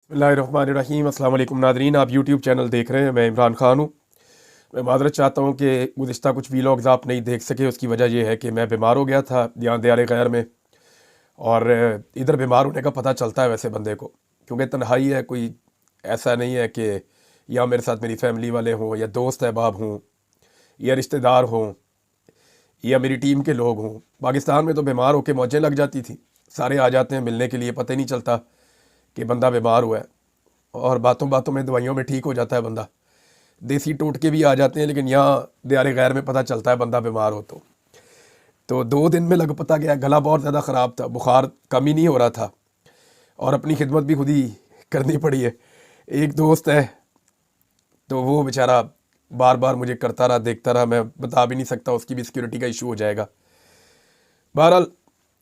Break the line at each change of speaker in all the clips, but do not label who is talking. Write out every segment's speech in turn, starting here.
बिस्मिल्लाहिर्रहमानिर्रहीम। अस्सलाम वालेकुम नादरीन, आप यूट्यूब चैनल देख रहे हैं। मैं इमरान ख़ान हूँ। मैं माज़रत चाहता हूँ कि गुज़िश्ता कुछ वीलॉग्स आप नहीं देख सके। उसकी वजह यह है कि मैं बीमार हो गया था यहाँ दियार गैर में, और इधर बीमार होने का पता चलता है वैसे बंदे को, क्योंकि तन्हाई है, कोई ऐसा नहीं है कि या मेरे साथ मेरी फैमिली वाले हों या दोस्त अहबाब हों या रिश्तेदार हों या मेरी टीम के लोग हों। पाकिस्तान में तो बीमार होकर मौजें लग जाती थी, सारे आ जाते हैं मिलने के लिए, पता ही नहीं चलता कि बंदा बीमार हुआ है, और बातों बातों में दवाइयों में ठीक हो जाता है बंदा। देसी टोटके भी आ जाते हैं, लेकिन यहाँ दियार गैर में पता चलता है बंदा बीमार हो तो 2 दिन में लग पता गया। गला बहुत ज़्यादा ख़राब था, बुखार कम ही नहीं हो रहा था, और अपनी खिदमत भी खुद ही करनी पड़ी है। एक दोस्त है तो वो बेचारा बार बार मुझे करता रहा, देखता रहा। मैं बता भी नहीं सकता, उसकी भी सिक्योरिटी का इशू हो जाएगा। बहरहाल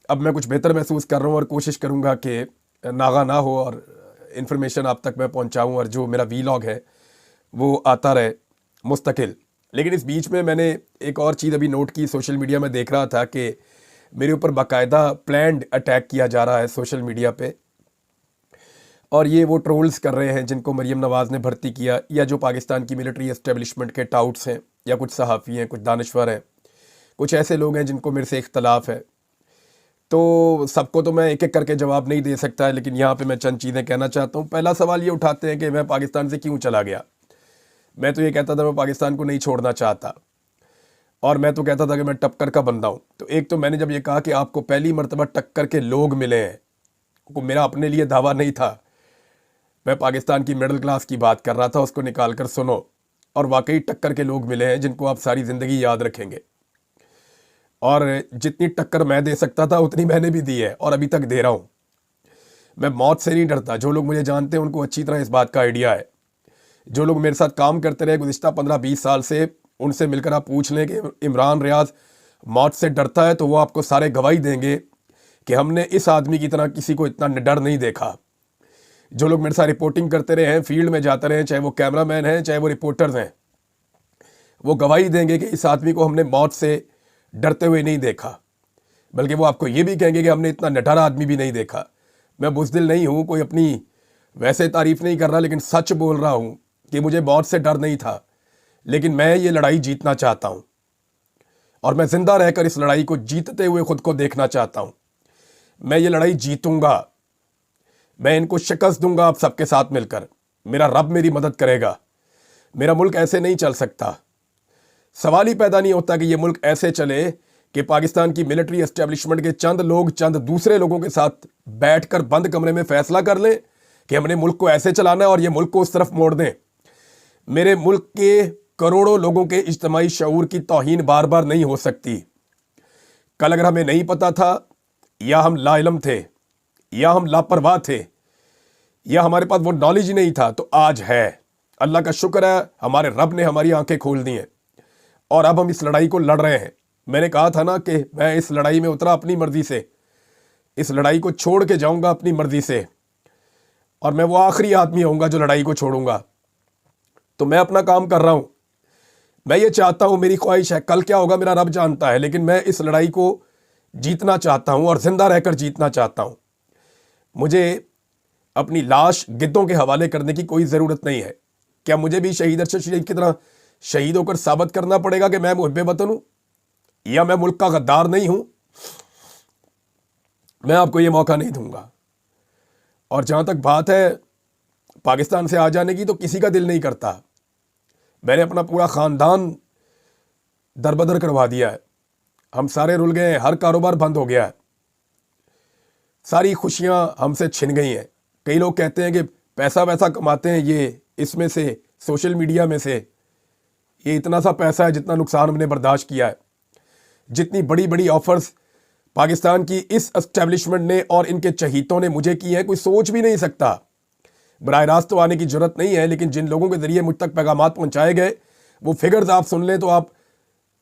अब मैं कुछ बेहतर महसूस कर रहा हूँ और कोशिश करूँगा कि नागा ना हो और इन्फॉर्मेशन आप तक मैं पहुँचाऊँ, और जो मेरा वीलॉग है वो आता रहे मुस्तकिल। लेकिन इस बीच में मैंने एक और चीज़ अभी नोट की, सोशल मीडिया में देख रहा था कि मेरे ऊपर बाकायदा प्लान्ड अटैक किया जा रहा है सोशल मीडिया पे, और ये वो ट्रोल्स कर रहे हैं जिनको मरीम नवाज़ ने भर्ती किया, या जो पाकिस्तान की मिलिट्री एस्टेब्लिशमेंट के टाउट्स हैं, या कुछ सहाफ़ी हैं, कुछ दानश्वर हैं, कुछ ऐसे लोग हैं जिनको मेरे से इख्तलाफ है। तो सबको तो मैं एक एक करके जवाब नहीं दे सकता, लेकिन यहाँ पे मैं चंद चीज़ें कहना चाहता हूँ। पहला सवाल ये उठाते हैं कि मैं पाकिस्तान से क्यों चला गया। मैं तो ये कहता था मैं पाकिस्तान को नहीं छोड़ना चाहता, और मैं तो कहता था कि मैं टक्कर का बंदा हूँ। तो एक तो मैंने जब ये कहा कि आपको पहली मरतबा टक्कर के लोग मिले हैं, को मेरा अपने लिए दावा नहीं था, मैं पाकिस्तान की मिडिल क्लास की बात कर रहा था, उसको निकाल कर सुनो, और वाकई टक्कर के लोग मिले हैं जिनको आप सारी ज़िंदगी याद रखेंगे। और जितनी टक्कर मैं दे सकता था उतनी मैंने भी दी है, और अभी तक दे रहा हूँ। मैं मौत से नहीं डरता। जो लोग मुझे जानते हैं उनको अच्छी तरह इस बात का आइडिया है। जो लोग मेरे साथ काम करते रहे गुज़िश्ता 15-20 साल से, उनसे मिलकर आप पूछ लें कि इमरान रियाज मौत से डरता है, तो वो आपको सारे गवाही देंगे कि हमने इस आदमी की तरह किसी को इतना डर नहीं देखा। जो लोग मेरे साथ रिपोर्टिंग करते रहे हैं, फील्ड में जाते रहे हैं, चाहे वो कैमरामैन हैं चाहे वो रिपोर्टर्स हैं, वो गवाही देंगे कि इस आदमी को हमने मौत से डरते हुए नहीं देखा। बल्कि वो आपको ये भी कहेंगे कि हमने इतना निडर आदमी भी नहीं देखा। मैं बुज़दिल नहीं हूँ, कोई अपनी वैसे तारीफ़ नहीं कर रहा, लेकिन सच बोल रहा हूँ कि मुझे मौत से डर नहीं था, लेकिन मैं ये लड़ाई जीतना चाहता हूँ, और मैं ज़िंदा रहकर इस लड़ाई को जीतते हुए ख़ुद को देखना चाहता हूँ। मैं ये लड़ाई जीतूँगा, मैं इनको शिकस्त दूंगा आप सबके साथ मिलकर। मेरा रब मेरी मदद करेगा। मेरा मुल्क ऐसे नहीं चल सकता। सवाल ही पैदा नहीं होता कि ये मुल्क ऐसे चले कि पाकिस्तान की मिलिट्री एस्टेब्लिशमेंट के चंद लोग चंद दूसरे लोगों के साथ बैठकर बंद कमरे में फैसला कर लें कि हमने मुल्क को ऐसे चलाना है, और ये मुल्क को उस तरफ मोड़ दें। मेरे मुल्क के करोड़ों लोगों के इज्तिमाई शऊर की तौहीन बार बार नहीं हो सकती। कल अगर हमें नहीं पता था, या हम लाइलम थे, या हम लापरवाह थे, या हमारे पास वो नॉलेज ही नहीं था, तो आज है। अल्लाह का शुक्र है, हमारे रब ने हमारी आंखें खोल दी हैं, और अब हम इस लड़ाई को लड़ रहे हैं। मैंने कहा था ना कि मैं इस लड़ाई में उतरा अपनी मर्ज़ी से, इस लड़ाई को छोड़ के जाऊंगा अपनी मर्ज़ी से, और मैं वो आखिरी आदमी होऊंगा जो लड़ाई को छोड़ूंगा। तो मैं अपना काम कर रहा हूं। मैं ये चाहता हूं, मेरी ख्वाहिश है, कल क्या होगा मेरा रब जानता है, लेकिन मैं इस लड़ाई को जीतना चाहता हूं, और ज़िंदा रहकर जीतना चाहता हूं। मुझे अपनी लाश गिद्धों के हवाले करने की कोई ज़रूरत नहीं है। क्या मुझे भी शहीद अरशद शरीफ की तरह शहीद होकर साबित करना पड़ेगा कि मैं मुहब्बे वतन हूँ, या मैं मुल्क का गद्दार नहीं हूँ? मैं आपको ये मौका नहीं दूंगा। और जहाँ तक बात है पाकिस्तान से आ जाने की, तो किसी का दिल नहीं करता। मैंने अपना पूरा ख़ानदान दरबदर करवा दिया है। हम सारे रुल गए हैं, हर कारोबार बंद हो गया है, सारी खुशियाँ हमसे छिन गई हैं। कई लोग कहते हैं कि पैसा वैसा कमाते हैं ये इसमें से, सोशल मीडिया में से। ये इतना सा पैसा है जितना नुकसान हमने बर्दाश्त किया है। जितनी बड़ी बड़ी ऑफर्स पाकिस्तान की इस एस्टेब्लिशमेंट ने और इनके चहीतों ने मुझे की है, कोई सोच भी नहीं सकता। बराह रास्त तो आने की जरूरत नहीं है, लेकिन जिन लोगों के ज़रिए मुझ तक पैगामात पहुँचाए गए, वो फिगर्स आप सुन लें तो आप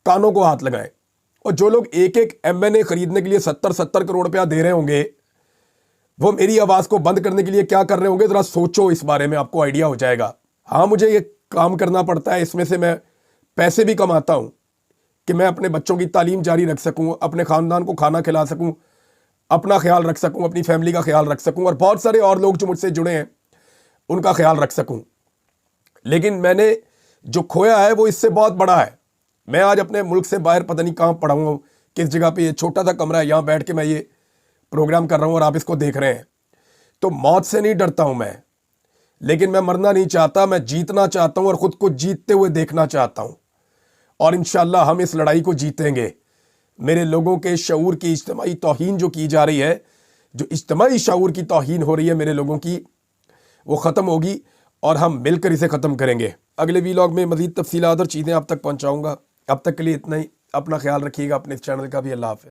कानों को हाथ लगाएं। और जो लोग एक एक MNA खरीदने के लिए 70-70 करोड़ रुपया दे रहे होंगे, वो मेरी आवाज़ को बंद करने के लिए क्या कर रहे होंगे, ज़रा सोचो इस बारे में, आपको आइडिया हो जाएगा। हाँ, मुझे ये काम करना पड़ता है, इसमें से मैं पैसे भी कमाता हूँ कि मैं अपने बच्चों की तालीम जारी रख सकूँ, अपने ख़ानदान को खाना खिला सकूँ, अपना ख्याल रख सकूँ, अपनी फैमिली का ख्याल रख सकूँ, और बहुत सारे और लोग जो मुझसे जुड़े हैं ان کا خیال رکھ سکوں. لیکن میں نے جو کھویا ہے وہ اس سے بہت بڑا ہے. میں آج اپنے ملک سے باہر پتہ نہیں کہاں پڑا ہوں، کس جگہ پہ، یہ چھوٹا سا کمرہ ہے، یہاں بیٹھ کے میں یہ پروگرام کر رہا ہوں اور آپ اس کو دیکھ رہے ہیں. تو موت سے نہیں ڈرتا ہوں میں، لیکن میں مرنا نہیں چاہتا، میں جیتنا چاہتا ہوں اور خود کو جیتتے ہوئے دیکھنا چاہتا ہوں. اور انشاءاللہ ہم اس لڑائی کو جیتیں گے. میرے لوگوں کے شعور کی اجتماعی توہین جو کی جا رہی ہے، جو اجتماعی شعور کی توہین ہو رہی ہے میرے لوگوں کی، وہ ختم ہوگی اور ہم مل کر اسے ختم کریں گے. اگلے ویلاگ میں مزید تفصیلات اور چیزیں آپ تک پہنچاؤں گا. اب تک کے لیے اتنا ہی. اپنا خیال رکھیے گا، اپنے اس چینل کا بھی. اللہ حافظ.